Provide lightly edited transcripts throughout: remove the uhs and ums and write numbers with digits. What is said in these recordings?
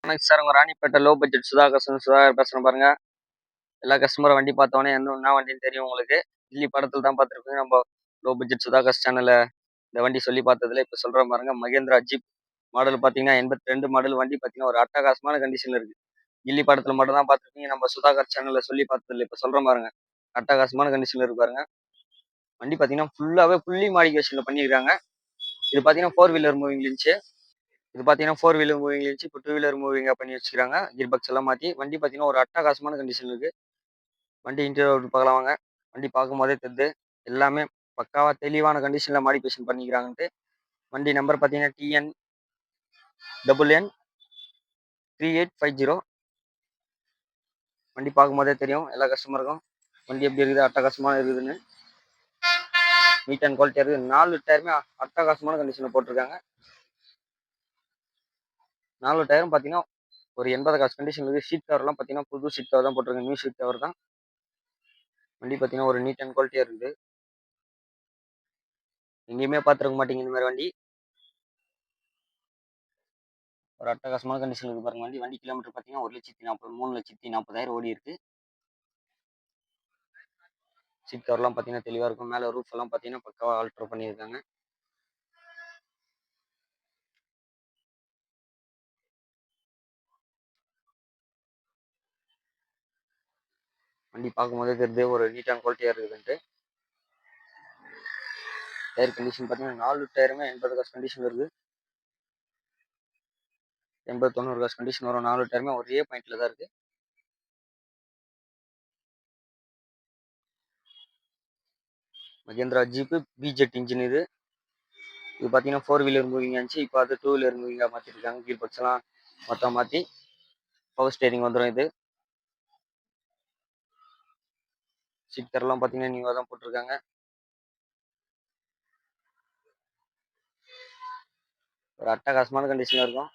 வணக்கம் சார். உங்க Ranipet low budget Sudhakar பேசுறேன் பாருங்க. எல்லா கஸ்டமரும் வண்டி பார்த்தோன்னே என்ன வண்டின்னு தெரியும் உங்களுக்கு. கில்லி படத்துல தான் பார்த்துருப்பீங்க. நம்ம லோ பட்ஜெட் சுதாகர் சேனல்ல இந்த வண்டி சொல்லி பார்த்ததுல இப்ப சொல்றேன் பாருங்க. மகேந்திரா ஜீப் மாடல் பார்த்தீங்கன்னா 82 மாடல் வண்டி பார்த்தீங்கன்னா ஒரு அட்டகாசமான கண்டிஷன்ல இருக்கு. கில்லி படத்துல மட்டும் தான் பார்த்துருப்பீங்க. நம்ம சுதாகர் சேனல்ல சொல்லி பார்த்ததில்ல. இப்ப சொல்றேன் பாருங்க. அட்டகாசமான கண்டிஷன்ல இருக்கு பாருங்க. வண்டி பார்த்தீங்கன்னா ஃபுல்லி மாடிஃபிகேஷன்ல பண்ணியிருக்காங்க. இது பார்த்தீங்கன்னா 4 வீலர் மூவிங் இருந்துச்சு. இது பார்த்தீங்கன்னா 4 வீலர் மூவிங் இருந்துச்சு. இப்போ 2 வீலர் மூவிங்கா பண்ணி வச்சுக்கிறாங்க. கியர் பாக்ஸ் எல்லாம் மாத்தி. வண்டி பார்த்தீங்கன்னா ஒரு அட்டகாசமான கண்டிஷன் இருக்கு. வண்டி இன்டீரியர் பார்க்கலாம் வாங்க. வண்டி பார்க்கும்போதே தெரியுது. எல்லாமே பக்காவா தெளிவான கண்டிஷன்ல மாடிஃபிகேஷன் பண்ணிக்கிறாங்கன்ட்டு. வண்டி நம்பர் பார்த்தீங்கன்னா TN NN3850. வண்டி பார்க்கும்போதே தெரியும் எல்லா கஸ்டமருக்கும். வண்டி எப்படி இருக்குது, அட்டகாசமான இருக்குதுன்னு. நீட் அண்ட் குவாலிட்டியா இருக்குது. 4 டயருமே அட்டகாசமான கண்டிஷன்ல போட்டிருக்காங்க. 4 டயரும் பார்த்தீங்கன்னா ஒரு 80 காசு கண்டிஷன் இருக்குது. ஷீட் கவர்லாம் பார்த்தீங்கன்னா புது ஷீட் கவர் தான் போட்டிருக்காங்க. நியூ ஷீட் கவர் தான். வண்டி பார்த்தீங்கன்னா ஒரு நீட் அண்ட் குவாலிட்டியா இருக்குது. எங்கேயுமே பார்த்துருக்க மாட்டீங்க இந்த மாதிரி வண்டி. ஒரு அட்டகாசமான கண்டிஷன் இருக்கு பாருங்க. வண்டி கிலோமீட்டர் பார்த்தீங்கன்னா 3,40,000 ஓடி இருக்கு. சீட் கவர்லாம் பார்த்தீங்கன்னா தெளிவாக இருக்கும். மேலே ரூஃப் எல்லாம் பார்த்தீங்கன்னா பக்காவாக ஆல்ட்ரு பண்ணியிருக்காங்க. வண்டி பார்க்கும்போதே தெரியுது ஒரு நீட் அண்ட் குவாலிட்டியாக இருக்குதுன்ட்டு. டயர் கண்டிஷன் பார்த்தீங்கன்னா 4 டயருமே 80 காசு கண்டிஷன் இருக்குது. 80-90 காசு கண்டிஷன் வரும். 4 டயருமே ஒரே பாயிண்ட்ல தான் இருக்கு. மகேந்திரா ஜீப்பு பிஜெட் இன்ஜின் இது. இது பார்த்தீங்கன்னா 4 வீலர் மூவிங் இருந்துச்சு. இப்போ அது 2 வீலர் மூவிங்காக மாற்றிருக்காங்க. கீர் பாக்ஸ் எல்லாம் மொத்தம் மாற்றி பவர் ஸ்டேரிங் வந்துடும். இது சீட் கவர்லாம் பார்த்தீங்கன்னா நியூவாக தான் போட்டிருக்காங்க. ஒரு அட்டகாசமான கண்டிஷன்ல இருக்கும்.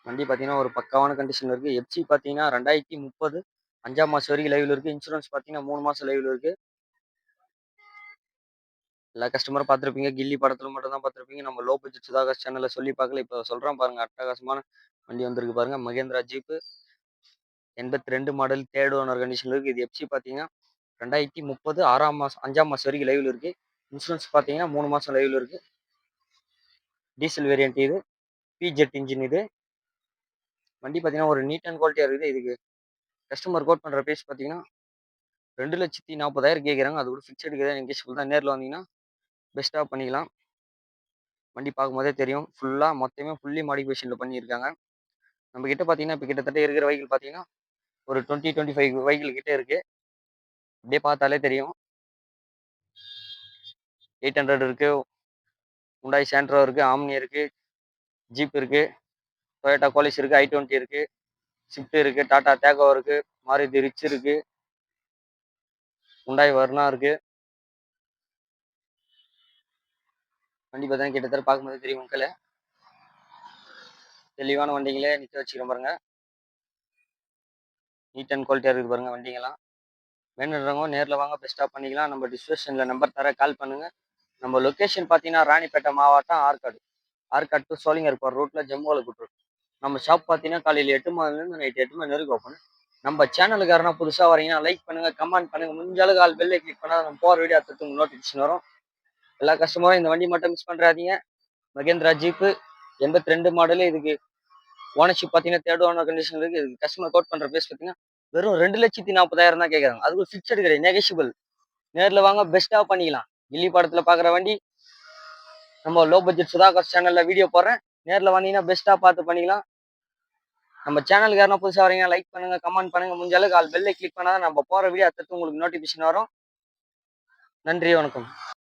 வண்டி பார்த்தீங்கன்னா ஒரு பக்காவான கண்டிஷன்ல இருக்கு. எஃப்சி பார்த்தீங்கன்னா 2030 5ஆம் மாசம் வரைக்கும் லைவ்ல இருக்கு. இன்சூரன்ஸ் பார்த்தீங்கன்னா 3 மாசம் லைவ்ல இருக்கு. எல்லா கஸ்டமரும் பார்த்துருப்பீங்க. கில்லி படத்துல மட்டும் தான் பார்த்துருப்பீங்க. நம்ம லோ பட்ஜெட் சுதாகர் சேனல்ல சொல்லி பார்க்கல. இப்போ சொல்றேன் பாருங்க. அட்டகாசமான வண்டி வந்திருக்கு பாருங்க. Mahindra jeep 82 model third owner கண்டிஷன்ல இருக்கு. இது எஃப்சி பார்த்தீங்கன்னா 2030 5ஆம் மாசம் வரைக்கும் லைவ்ல இருக்கு. இன்சூரன்ஸ் பார்த்தீங்கன்னா 3 மாசம் லைவ்ல இருக்கு. டீசல் வேரியன்ட் இது. பிஜெட் இன்ஜின் இது. வண்டி பார்த்தீங்கன்னா ஒரு நீட் அண்ட் குவாலிட்டியா இருக்குது. இதுக்கு கஸ்டமர் கோட் பண்ற பிரைஸ் பார்த்தீங்கன்னா 2,40,000 கேட்குறாங்க. அது கூட ஃபிக்ஸட் கிடையாது. நெகோஷியபிள் தான். நேரில் வந்தீங்கன்னா பெஸ்ட்டாக பண்ணிக்கலாம். வண்டி பார்க்கும்போதே தெரியும். ஃபுல்லி மாடிஃபிகேஷன்ல பண்ணியிருக்காங்க. நம்ம கிட்ட பார்த்தீங்கன்னா இப்போ கிட்டத்தட்ட இருக்கிற வெஹிக்கிள் பார்த்தீங்கன்னா ஒரு 25 வெஹிக்கிள் கிட்ட இருக்கு. அப்படியே பார்த்தாலே தெரியும். 800 இருக்கு, ஹுண்டாய் சாண்ட்ரோ இருக்கு, ஆம்னி இருக்கு, ஜீப் இருக்கு, டொயோட்டா கோலிஸ் இருக்கு, i20 இருக்கு, ஸ்விஃப்ட் இருக்கு, டாடா தேகோ இருக்கு, மாருதி ரிச் இருக்கு, ஹுண்டாய் வர்னா இருக்கு. வண்டி பார்த்தீங்கன்னா கிட்டத்தட்ட பார்க்கும்போது தெரியும். மக்களே தெளிவான வண்டிங்களே நிற்க வச்சுக்கிறோம் பாருங்க. நீட் அண்ட் குவாலிட்டியாக இருக்குது பாருங்க வண்டிங்கெல்லாம். வேணுன்றவங்க நேரில் வாங்க, பெஸ்ட்டாக பண்ணிக்கலாம். நம்ம டிஸ்கிரிப்ஷனில் நம்பர் தர, கால் பண்ணுங்க. நம்ம லொக்கேஷன் பார்த்தீங்கன்னா ராணிப்பேட்டை மாவட்டம் ஆற்காடு டு சோளிங்கர் போகிற ரூட்டில் ஜம்முவில் கூட்டுரும். நம்ம ஷாப் பார்த்தீங்கன்னா காலையில் 8 மணிலேருந்து நைட் 8 மணி வரைக்கும் ஓப்பன். நம்ம சேனலுக்கு யாருன்னா புதுசாக வரீங்கன்னா லைக் பண்ணுங்க, கமெண்ட் பண்ணுங்க. முடிஞ்ச அளவுக்கு ஆல் பெல்லை கிளிக் பண்ணால் நம்ம போகிற வீடியோ அடுத்து உங்களுக்கு நோட்டிஃபிகேஷன் வரும். எல்லா கஸ்டமரும் இந்த வண்டி மட்டும் மிஸ் பண்ணுறாதீங்க. Mahindra jeep 82 model. இதுக்கு ஓனர்ஷிப் பார்த்தீங்கன்னா தேர்ட் ஓனர் கண்டிஷன் இருக்கு. இதுக்கு கஸ்டமர் கோட் பண்ணுற பிரைஸ் பார்த்தீங்கன்னா வெறும் 2,40,000 தான் கேட்குறாங்க. அதுக்கு ஃபிக்ஸட் கிடையாது, நெகோஷியபிள். நேரில் வாங்க, பெஸ்ட்டாக பண்ணிக்கலாம். கில்லி படத்தில் பார்க்குற வண்டி நம்ம லோ பட்ஜெட் சுதாகர் சேனலில் வீடியோ போடுறேன். நேரில் வந்தீங்கன்னா பெஸ்ட்டாக பார்த்து பண்ணிக்கலாம். நம்ம சேனலுக்கு யாரும் புதுசாக வரீங்க, லைக் பண்ணுங்க, கமெண்ட் பண்ணுங்க. முடிஞ்ச அளவுக்கு ஆல் பெல்லை கிளிக் பண்ணாதான் நம்ம போகிற வீடியோ அடுத்து உங்களுக்கு நோட்டிஃபிகேஷன் வரும். நன்றி, வணக்கம்.